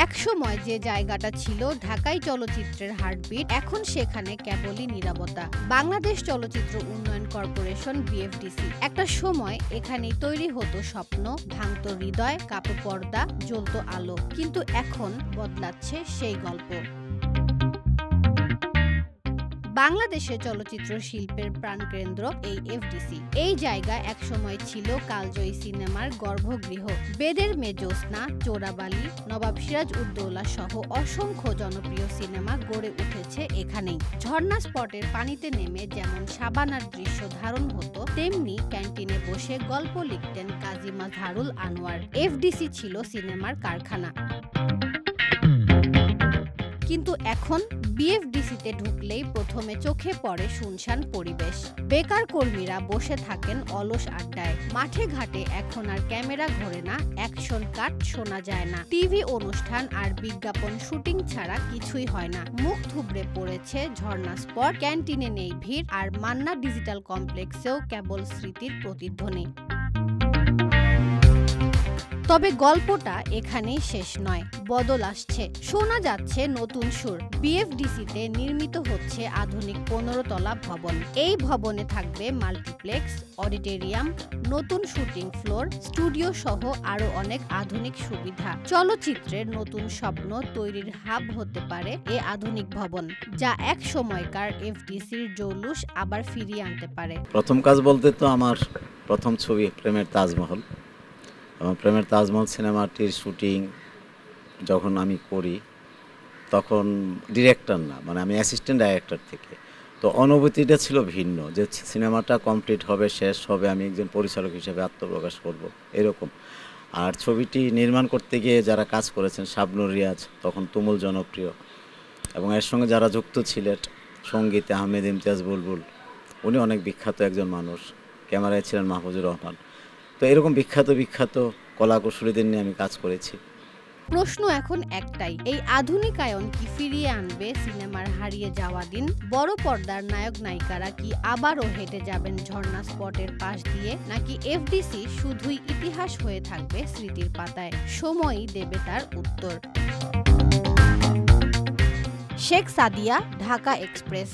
একসময় যে জায়গাটা ছিল ঢাকাই চলচ্চিত্রের হার্টবিট, এখন সেখানে কেবলই নীরবতা। বাংলাদেশ চলচ্চিত্র উন্নয়ন কর্পোরেশন বিএফডিসি। একটা সময় এখানেই তৈরি হতো স্বপ্ন, ভাঙতো হৃদয়, কাঁপতো পর্দা, জ্বলতো আলো। কিন্তু এখন বদলাচ্ছে সেই গল্প। বাংলাদেশের চলচ্চিত্র শিল্পের প্রাণকেন্দ্র এই এফডিসি। এই জায়গা একসময় ছিল কালজয়ী সিনেমার গর্ভগৃহ। বেদের মেয়ে জ্যোৎস্না, চোরাবালি, নবাব সিরাজউদ্দৌলা সহ অসংখ্য জনপ্রিয় সিনেমা গড়ে উঠেছে এখানেই। ঝর্ণা স্পটের পানিতে নেমে যেমন সাবানার দৃশ্য ধারণ হতো, তেমনি ক্যান্টিনে বসে গল্প লিখতেন কাজী মাজহারুল আনোয়ার। এফডিসি ছিল সিনেমার কারখানা। কিন্তু এখন বিএফডিসিতে ঢুকলেই প্রথমে চোখে পড়ে শুনশান পরিবেশ। বেকার কর্মীরা বসে থাকেন অলস আড্ডায়। মাঠে ঘাটে এখন আর ক্যামেরা ঘোরে না, অ্যাকশন কাট শোনা যায় না। টিভি অনুষ্ঠান আর বিজ্ঞাপন শুটিং ছাড়া কিছুই হয় না। মুখ থুবড়ে পড়েছে ঝর্ণা স্পট, ক্যান্টিনে নেই ভিড়, আর মান্না ডিজিটাল কমপ্লেক্সেও কেবল স্মৃতির প্রতিধ্বনি। তবে গল্পটা এখানেই শেষ নয়, বদল আসছে। শোনা যাচ্ছে নতুন সুর। বিএফডিসিতে নির্মিত হচ্ছে আধুনিক 15 তলা ভবন। এই ভবনে থাকবে মাল্টিপ্লেক্স, অডিটোরিয়াম, নতুন শুটিং ফ্লোর, স্টুডিও সহ আরো অনেক আধুনিক সুবিধা। চলচ্চিত্রের নতুন স্বপ্ন তৈরির হাব হতে পারে এ আধুনিক ভবন, যা এক সময়কার এফডিসির জৌলুস আবার ফিরিয়ে আনতে পারে। প্রথম কাজ বলতে তো আমার প্রথম ছবি প্রেমের তাজমহল। প্রেমের তাজমহল সিনেমাটির শুটিং যখন আমি করি, তখন ডিরেক্টর না, মানে আমি অ্যাসিস্ট্যান্ট ডাইরেক্টর থেকে। তো অনুভূতিটা ছিল ভিন্ন, যে সিনেমাটা কমপ্লিট হবে, শেষ হবে, আমি একজন পরিচালক হিসেবে আত্মপ্রকাশ করব, এরকম। আর ছবিটি নির্মাণ করতে গিয়ে যারা কাজ করেছেন, শাবনুর রিয়াজ তখন তুমুল জনপ্রিয়, এবং এর সঙ্গে যারা যুক্ত ছিলেন সঙ্গীতে আহমেদ ইমতিয়াজ বুলবুল, উনি অনেক বিখ্যাত একজন মানুষ। ক্যামেরায় ছিলেন মাহফুজুর রহমান। তো এরকম বিখ্যাত কলাকুশলীদের নিয়ে আমি কাজ করেছি। প্রশ্ন এখন একটাই, এই আধুনিকায়ন কি ফিরিয়ে আনবে সিনেমার হারিয়ে যাওয়া দিন? বড় পর্দার নায়ক নায়িকারা কি আবারও হেঁটে যাবেন ঝর্ণা স্পটের পাশ দিয়ে, নাকি এফডিসি শুধুই ইতিহাস হয়ে থাকবে স্মৃতির পাতায়? সময়ই দেবে তার উত্তর। শেখ সাদিয়া, ঢাকা এক্সপ্রেস।